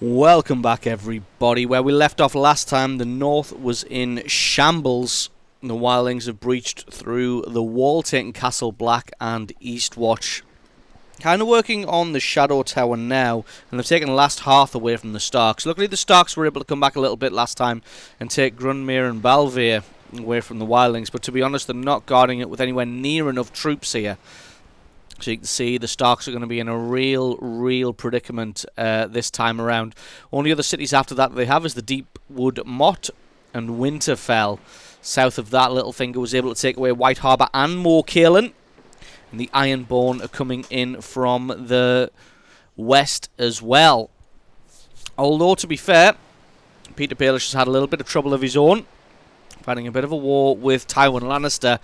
Welcome back, everybody. Where we left off last time, the North was in shambles. The wildlings have breached through the wall, taking Castle Black and Eastwatch. Kind of working on the Shadow Tower now, and they've taken the last hearth away from the Starks. Luckily, the Starks were able to come back a little bit last time and take Grunmere and Balvere away from the wildlings. But to be honest, they're not guarding it with anywhere near enough troops here. So you can see the Starks are going to be in a real predicament this time around. Only other cities after that they have is the Deepwood Motte and Winterfell. South of that, Littlefinger was able to take away White Harbour and Moorcairn. And the Ironborn are coming in from the west as well. Although, to be fair, Peter Baelish has had a little bit of trouble of his own, fighting a bit of a war with Tywin Lannister.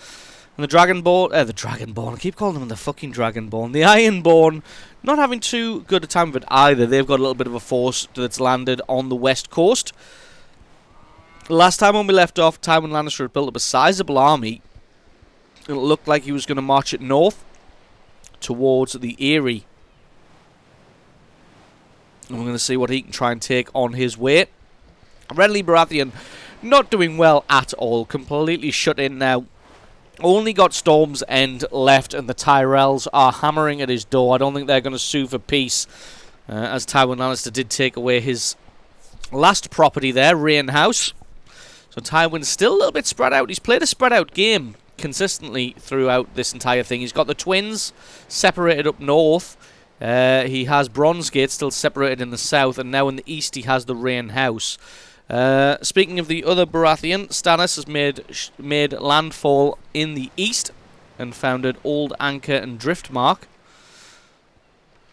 And the Dragonborn, I keep calling them the fucking Dragonborn. The Ironborn, not having too good a time of it either. They've got a little bit of a force that's landed on the west coast. Last time when we left off, Tywin Lannister had built up a sizable army. It looked like he was going to march it north towards the Eyrie. And we're going to see what he can try and take on his way. Renly Baratheon not doing well at all. Completely shut in now. Only got Storm's End left, and the Tyrells are hammering at his door. I don't think they're going to sue for peace, as Tywin Lannister did take away his last property there, Rain House. So Tywin's still a little bit spread out. He's played a spread out game consistently throughout this entire thing. He's got the twins separated up north. He has Bronzegate still separated in the south, and now in the east he has the Rain House. Speaking of the other Baratheon, Stannis has made landfall in the east and founded Old Anchor and Driftmark.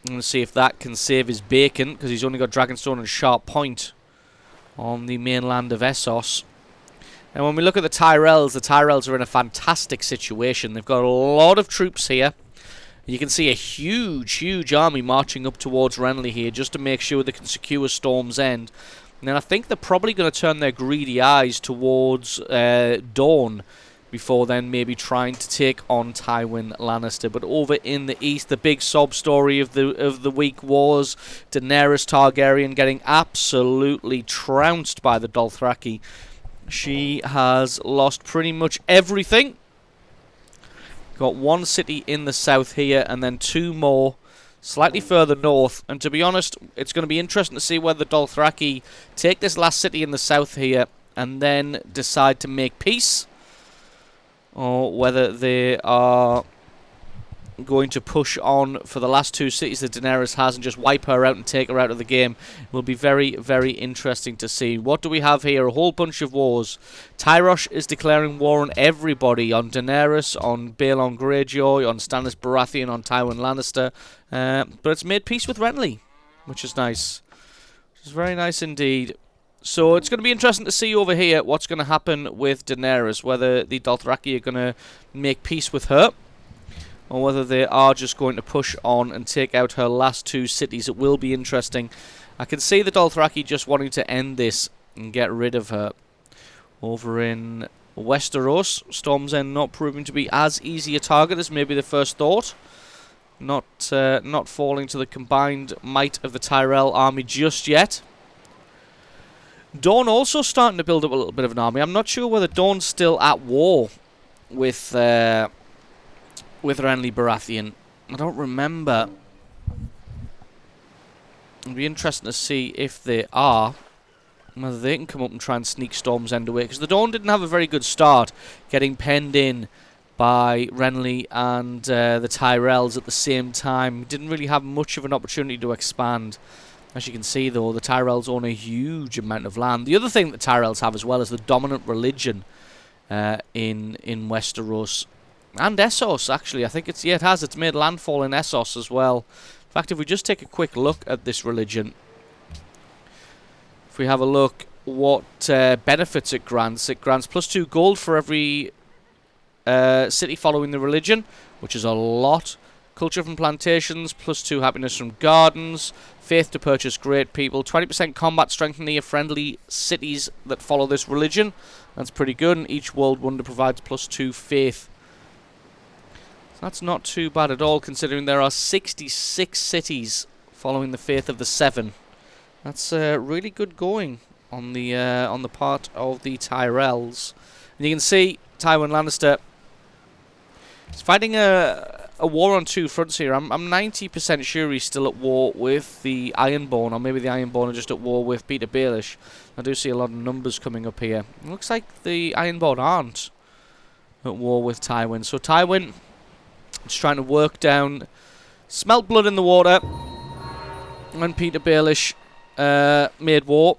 I'm going to see if that can save his bacon, because he's only got Dragonstone and Sharp Point on the mainland of Essos. And when we look at the Tyrells are in a fantastic situation. They've got a lot of troops here. You can see a huge army marching up towards Renly here just to make sure they can secure Storm's End. And then I think they're probably going to turn their greedy eyes towards Dawn before then maybe trying to take on Tywin Lannister. But over in the east, the big sob story of the week was Daenerys Targaryen getting absolutely trounced by the Dothraki. She has lost pretty much everything. Got one city in the south here and then two more slightly further north, and to be honest, it's going to be interesting to see whether the Dothraki take this last city in the south here and then decide to make peace, or whether they are going to push on for the last two cities that Daenerys has and just wipe her out and take her out of the game. It will be very interesting to see. What do we have here? A whole bunch of wars. Tyrosh is declaring war on everybody, on Daenerys, on Balon Greyjoy, on Stannis Baratheon, on Tywin Lannister, but it's made peace with Renly, which is nice. Which is very nice indeed. So it's going to be interesting to see over here what's going to happen with Daenerys, whether the Dothraki are going to make peace with her, or whether they are just going to push on and take out her last two cities. It will be interesting. I can see the Dothraki just wanting to end this and get rid of her. Over in Westeros, Storm's End not proving to be as easy a target as maybe the first thought. Not falling to the combined might of the Tyrell army just yet. Dawn also starting to build up a little bit of an army. I'm not sure whether Dawn's still at war with Renly Baratheon. I don't remember. It'll be interesting to see if they are, whether they can come up and try and sneak Storm's End away, because the Dawn didn't have a very good start, getting penned in by Renly and the Tyrells at the same time. Didn't really have much of an opportunity to expand. As you can see, though, the Tyrells own a huge amount of land. The other thing that Tyrells have as well is the dominant religion in Westeros. And Essos, actually. I think it's it's made landfall in Essos as well. In fact, if we just take a quick look at this religion, if we have a look what benefits it grants +2 gold for every city following the religion, which is a lot. Culture from plantations, +2 happiness from gardens, faith to purchase great people, 20% combat strength near friendly cities that follow this religion. That's pretty good, and each world wonder provides +2 faith. That's not too bad at all, considering there are 66 cities following the Faith of the Seven That's really good going on the part of the Tyrells. And you can see Tywin Lannister is fighting a war on two fronts here. I'm 90% sure he's still at war with the Ironborn, or maybe the Ironborn are just at war with Peter Baelish. I do see a lot of numbers coming up here. It looks like the Ironborn aren't at war with Tywin. So Tywin is trying to work down, smelt blood in the water, when Peter Baelish made war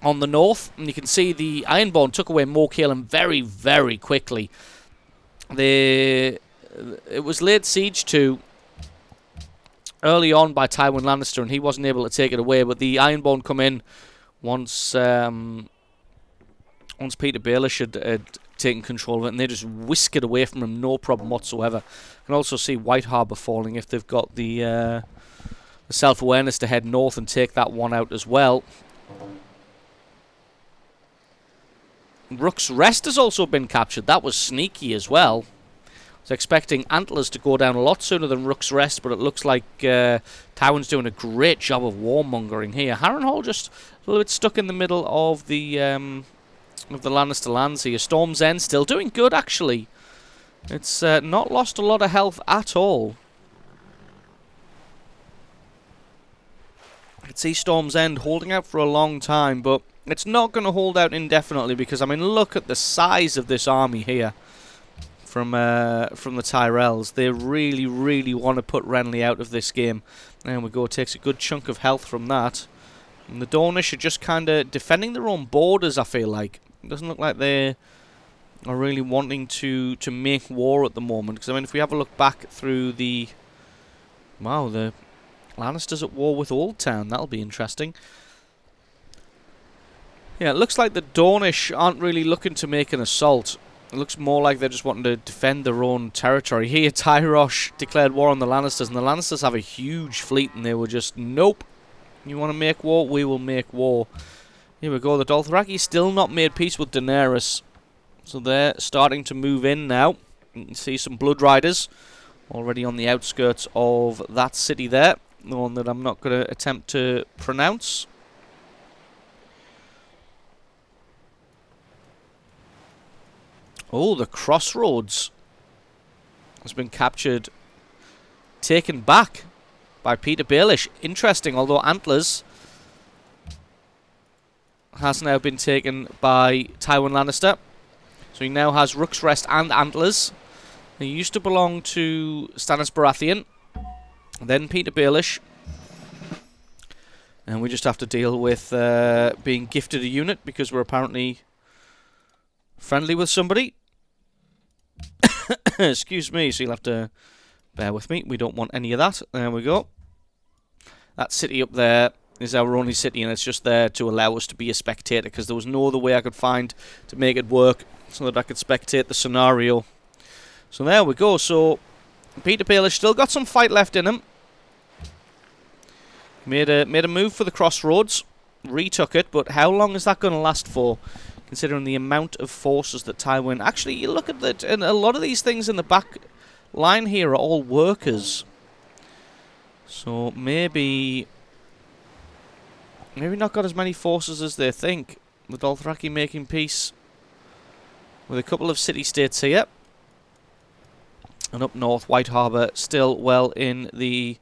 on the north. And you can see the Ironborn took away Moorcailin very, very quickly. It was laid siege to early on by Tywin Lannister, and he wasn't able to take it away. But the Ironborn come in once Peter Baelish had taken control of it, and they just whisk it away from him, no problem whatsoever. You can also see White Harbour falling if they've got the self-awareness to head north and take that one out as well. Rook's Rest has also been captured. That was sneaky as well. I was expecting Antlers to go down a lot sooner than Rook's Rest, but it looks like Tywin's doing a great job of warmongering here. Harrenhal just a little bit stuck in the middle of the Lannister lands here. Storm's End still doing good, actually. It's not lost a lot of health at all. I could see Storm's End holding out for a long time, but it's not going to hold out indefinitely because, I mean, look at the size of this army here from the Tyrells. They really, really want to put Renly out of this game. There we go. Takes a good chunk of health from that. And the Dornish are just kind of defending their own borders, I feel like. It doesn't look like they are really wanting to make war at the moment. Because, I mean, if we have a look back through the... Wow, the Lannisters at war with Old Town. That'll be interesting. Yeah, it looks like the Dornish aren't really looking to make an assault. It looks more like they're just wanting to defend their own territory. Here, Tyrosh declared war on the Lannisters, and the Lannisters have a huge fleet, and they were just, nope. You want to make war? We will make war. Here we go. The Dothraki still not made peace with Daenerys. So they're starting to move in now. You can see some Blood Riders already on the outskirts of that city there. The one that I'm not going to attempt to pronounce. Oh, the Crossroads has been captured, taken back by Peter Baelish. Interesting, although Antlers has now been taken by Tywin Lannister. So he now has Rook's Rest and Antlers. He used to belong to Stannis Baratheon, then Peter Baelish. And we just have to deal with being gifted a unit because we're apparently friendly with somebody. Excuse me, so you'll have to bear with me. We don't want any of that. There we go. That city up there is our only city, and it's just there to allow us to be a spectator because there was no other way I could find to make it work so that I could spectate the scenario. So there we go. So Peter Baelish still got some fight left in him. Made a move for the Crossroads, retook it, but how long is that going to last for? Considering the amount of forces that Tywin... Actually, you look at that, and a lot of these things in the back line here are all workers. So maybe not got as many forces as they think. The Dothraki making peace with a couple of city-states here. And up north, White Harbour still well in the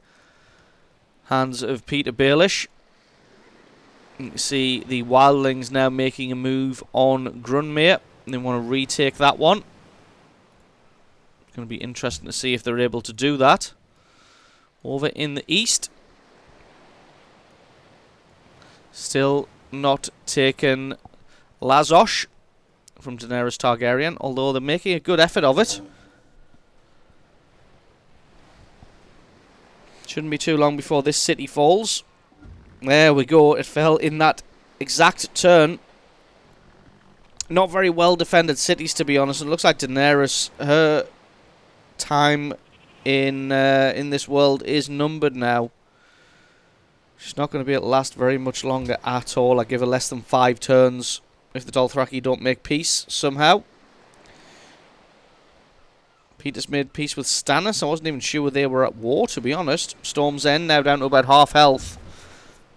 hands of Peter Baelish. You can see the Wildlings now making a move on Grunmere. They want to retake that one. It's going to be interesting to see if they're able to do that. Over in the east, still not taken Lazosh from Daenerys Targaryen, although they're making a good effort of it. Shouldn't be too long before this city falls. There we go. It fell in that exact turn. Not very well defended cities, to be honest. It looks like Daenerys, her time in this world is numbered now. She's not going to be able to last very much longer at all. I give her less than 5 turns if the Dothraki don't make peace somehow. Peter's made peace with Stannis. I wasn't even sure they were at war, to be honest. Storm's End now down to about half health.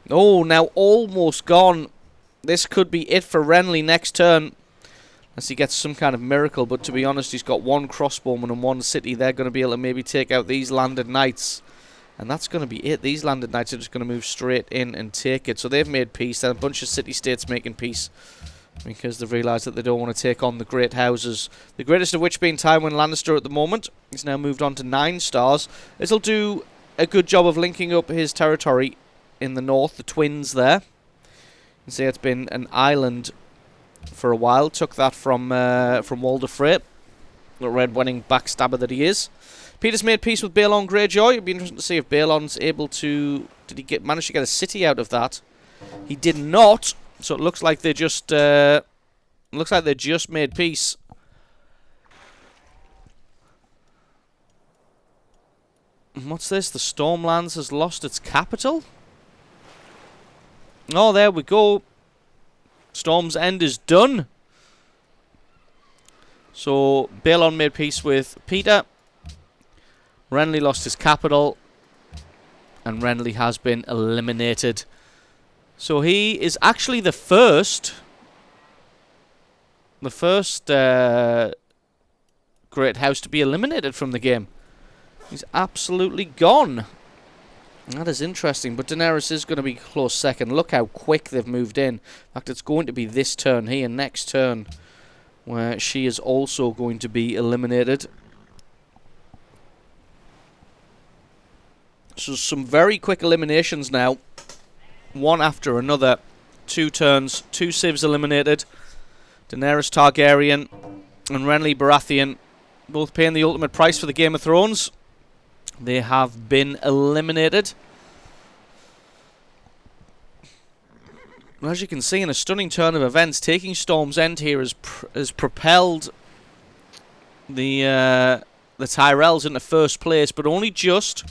Oh, now almost gone. This could be it for Renly next turn. Unless he gets some kind of miracle. But to be honest, he's got one crossbowman and one city. They're going to be able to maybe take out these landed knights. And that's going to be it. These landed knights are just going to move straight in and take it. So they've made peace. Then a bunch of city-states making peace. Because they've realised that they don't want to take on the great houses. The greatest of which being Tywin Lannister at the moment. He's now moved on to 9 stars. This will do a good job of linking up his territory in the north. The twins there. You can see it's been an island for a while. Took that from Walder Frey. The red wedding backstabber that he is. Peter's made peace with Balon Greyjoy. It'd be interesting to see if Balon's able to... Did he manage to get a city out of that? He did not. So it looks like they just... made peace. And what's this? The Stormlands has lost its capital? Oh, there we go. Storm's End is done. So Balon made peace with Peter. Renly lost his capital, and Renly has been eliminated. So he is actually the first great house to be eliminated from the game. He's absolutely gone. That is interesting, but Daenerys is going to be close second. Look how quick they've moved in. In fact, it's going to be this turn here, next turn, where she is also going to be eliminated. So some very quick eliminations now. One after another. 2 turns, 2 civs eliminated. Daenerys Targaryen and Renly Baratheon both paying the ultimate price for the Game of Thrones. They have been eliminated. As you can see, in a stunning turn of events, taking Storm's End here has propelled the Tyrells into first place, but only just.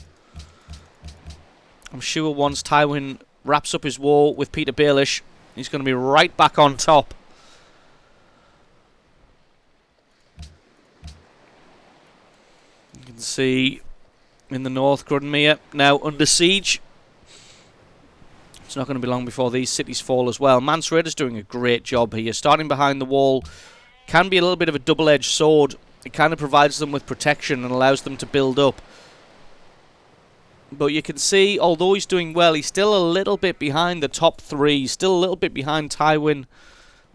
I'm sure once Tywin wraps up his war with Peter Baelish, he's going to be right back on top. You can see in the north, Grudmere now under siege. It's not going to be long before these cities fall as well. Mance Rayder's doing a great job here. Starting behind the wall can be a little bit of a double-edged sword. It kind of provides them with protection and allows them to build up. But you can see, although he's doing well, he's still a little bit behind the top 3. Still a little bit behind Tywin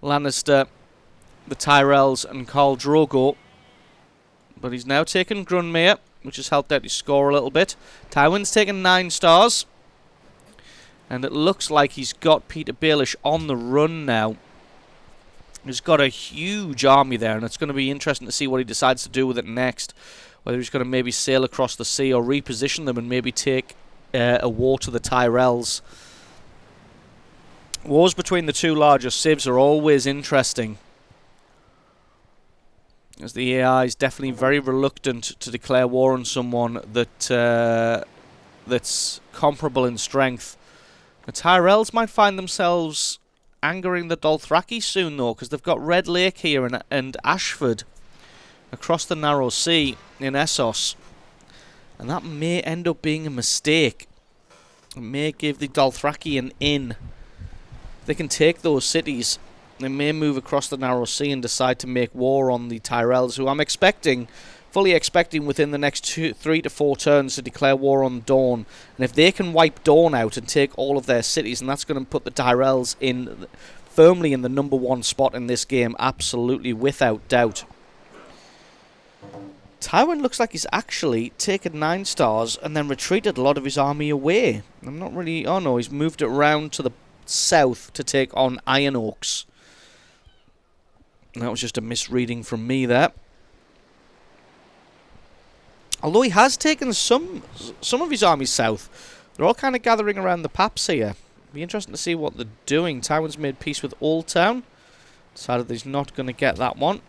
Lannister, the Tyrells, and Khal Drogo. But he's now taken Grunmere, which has helped out his score a little bit. Tywin's taken 9 stars. And it looks like he's got Peter Baelish on the run now. He's got a huge army there, and it's going to be interesting to see what he decides to do with it next. Whether he's going to maybe sail across the sea or reposition them and maybe take a war to the Tyrells. Wars between the 2 larger civs are always interesting, as the AI is definitely very reluctant to declare war on someone that's comparable in strength. The Tyrells might find themselves angering the Dothraki soon, though, because they've got Red Lake here and Ashford across the Narrow Sea in Essos. And that may end up being a mistake. It may give the Dothraki an in. If they can take those cities, they may move across the Narrow Sea and decide to make war on the Tyrells, who I'm fully expecting within the next 3 to 4 turns to declare war on Dorne. And if they can wipe Dorne out and take all of their cities, and that's going to put the Tyrells firmly in the number 1 spot in this game, absolutely without doubt. Tywin looks like he's actually taken 9 stars and then retreated a lot of his army away. I'm not really... Oh no, he's moved it around to the south to take on Iron Oaks. That was just a misreading from me there. Although he has taken some of his armies south. They're all kind of gathering around the Paps here. Be interesting to see what they're doing. Tywin's made peace with Old Town. Decided that he's not going to get that one.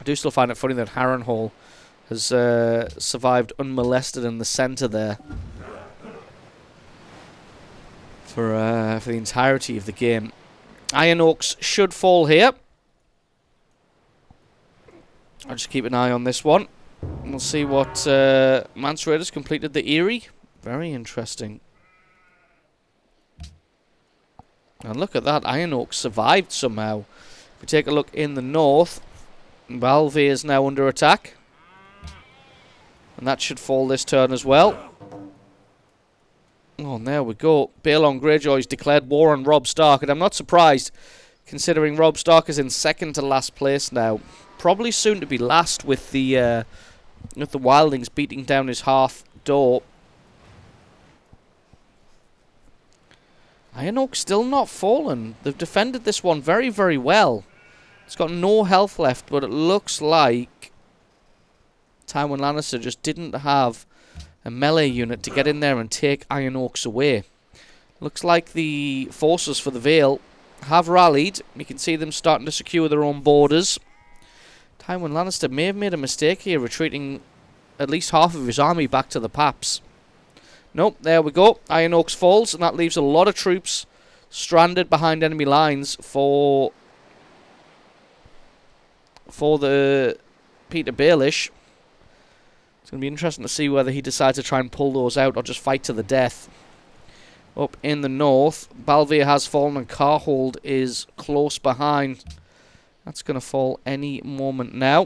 I do still find it funny that Harrenhal has survived unmolested in the centre there for the entirety of the game. Iron Oaks should fall here. I'll just keep an eye on this one. We'll see what Mance Rayder's completed the Eyrie. Very interesting. And look at that, Iron Oak survived somehow. If we take a look in the north, Balve is now under attack. And that should fall this turn as well. Oh, and there we go. Balon Greyjoy's declared war on Robb Stark, and I'm not surprised, considering Robb Stark is in second to last place now. Probably soon to be last with the Wildlings beating down his half door. Iron Oak still not fallen. They've defended this one very, very well. It's got no health left, but it looks like Tywin Lannister just didn't have a melee unit to get in there and take Iron Oaks away. Looks like the forces for the Vale have rallied. You can see them starting to secure their own borders. Tywin Lannister may have made a mistake here, retreating at least half of his army back to the Paps. Nope, there we go. Iron Oaks falls, and that leaves a lot of troops stranded behind enemy lines for the Peter Baelish. It's going to be interesting to see whether he decides to try and pull those out or just fight to the death. Up in the north, Balve has fallen and Carhold is close behind. That's going to fall any moment now.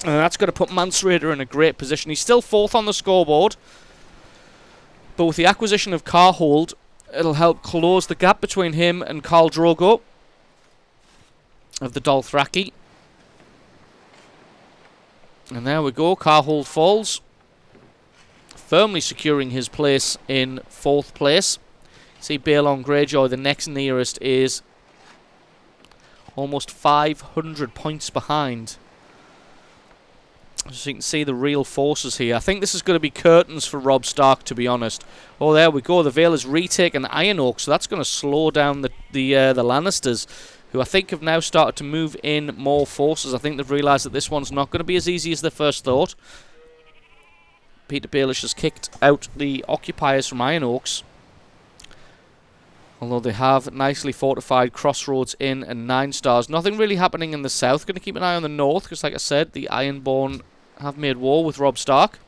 And that's going to put Mance Rayder in a great position. He's still fourth on the scoreboard. But with the acquisition of Carhold, it'll help close the gap between him and Khal Drogo of the Dothraki. And there we go, Carhold falls, firmly securing his place in fourth place. See Balon Greyjoy, the next nearest, is almost 500 points behind. So you can see the real forces here. I think this is going to be curtains for Robb Stark, to be honest. Oh, there we go. The Vale has retaken Iron Oak, so that's going to slow down the Lannisters, who I think have now started to move in more forces. I think they've realised that this one's not going to be as easy as they first thought. Peter Baelish has kicked out the occupiers from Iron Oaks, although they have nicely fortified Crossroads Inn and 9 Stars. Nothing really happening in the south. Going to keep an eye on the north, because like I said, the Ironborn have made war with Robb Stark.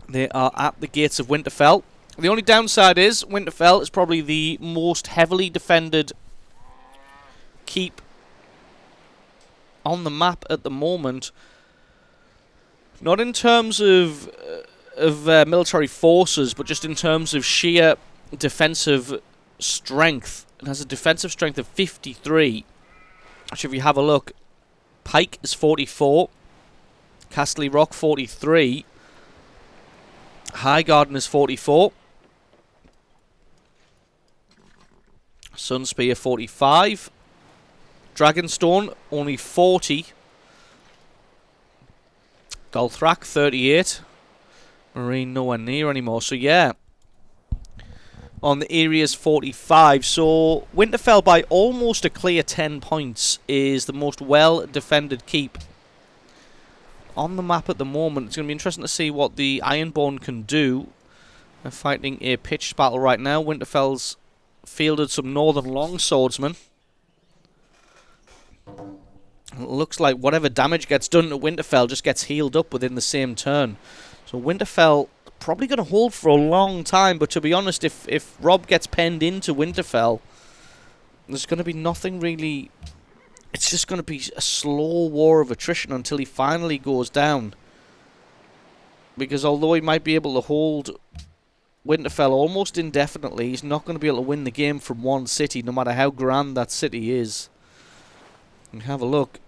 They are at the gates of Winterfell. The only downside is Winterfell is probably the most heavily defended keep on the map at the moment. Not in terms of military forces, but just in terms of sheer defensive strength. It has a defensive strength of 53. Actually, if you have a look, Pike is 44, Castle Rock 43, Highgarden is 44, Sunspear 45, Dragonstone only 40, Golthrak 38, Marine nowhere near anymore. So yeah, on the areas 45. So Winterfell by almost a clear 10 points is the most well defended keep on the map at the moment. It's going to be interesting to see what the Ironborn can do. They're fighting a pitched battle right now. Winterfell's fielded some northern longswordsmen. It looks like whatever damage gets done to Winterfell just gets healed up within the same turn. So Winterfell probably going to hold for a long time, but to be honest, if Robb gets penned into Winterfell, there's going to be nothing really. It's just going to be a slow war of attrition until he finally goes down. Because although he might be able to hold Winterfell almost indefinitely, he's not going to be able to win the game from one city, no matter how grand that city is. And have a look.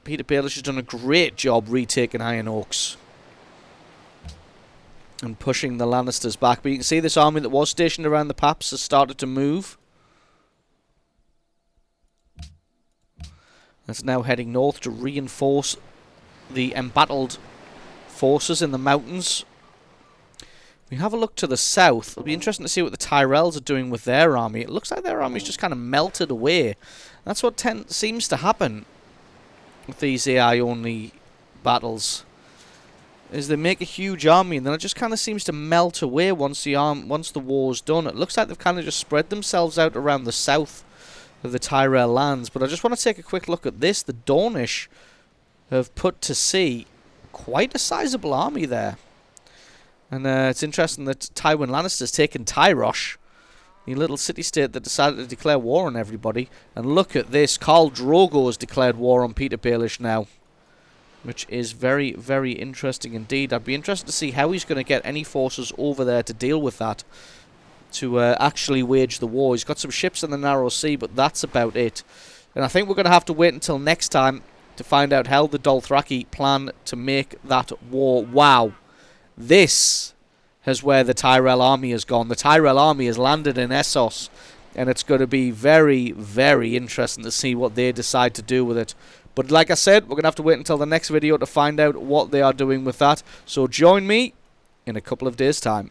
Peter Baelish has done a great job retaking Iron Oaks and pushing the Lannisters back. But you can see this army that was stationed around the Paps has started to move. It's now heading north to reinforce the embattled forces in the mountains. We have a look to the south. It'll be interesting to see what the Tyrells are doing with their army. It looks like their army's just kind of melted away. That's what seems to happen with these AI-only battles. Is they make a huge army and then it just kind of seems to melt away once the war's done. It looks like they've kind of just spread themselves out around the south of the Tyrell lands. But I just want to take a quick look at this. The Dornish have put to sea quite a sizable army there. And it's interesting that Tywin Lannister's taken Tyrosh, the little city-state that decided to declare war on everybody. And look at this, Khal Drogo has declared war on Petyr Baelish now, which is very, very interesting indeed. I'd be interested to see how he's going to get any forces over there to deal with that, to actually wage the war. He's got some ships in the Narrow Sea, but that's about it. And I think we're going to have to wait until next time to find out how the Dothraki plan to make that war. Wow. This is where the Tyrell army has gone. The Tyrell army has landed in Essos, and it's going to be very, very interesting to see what they decide to do with it. But like I said, we're going to have to wait until the next video to find out what they are doing with that. So join me in a couple of days' time.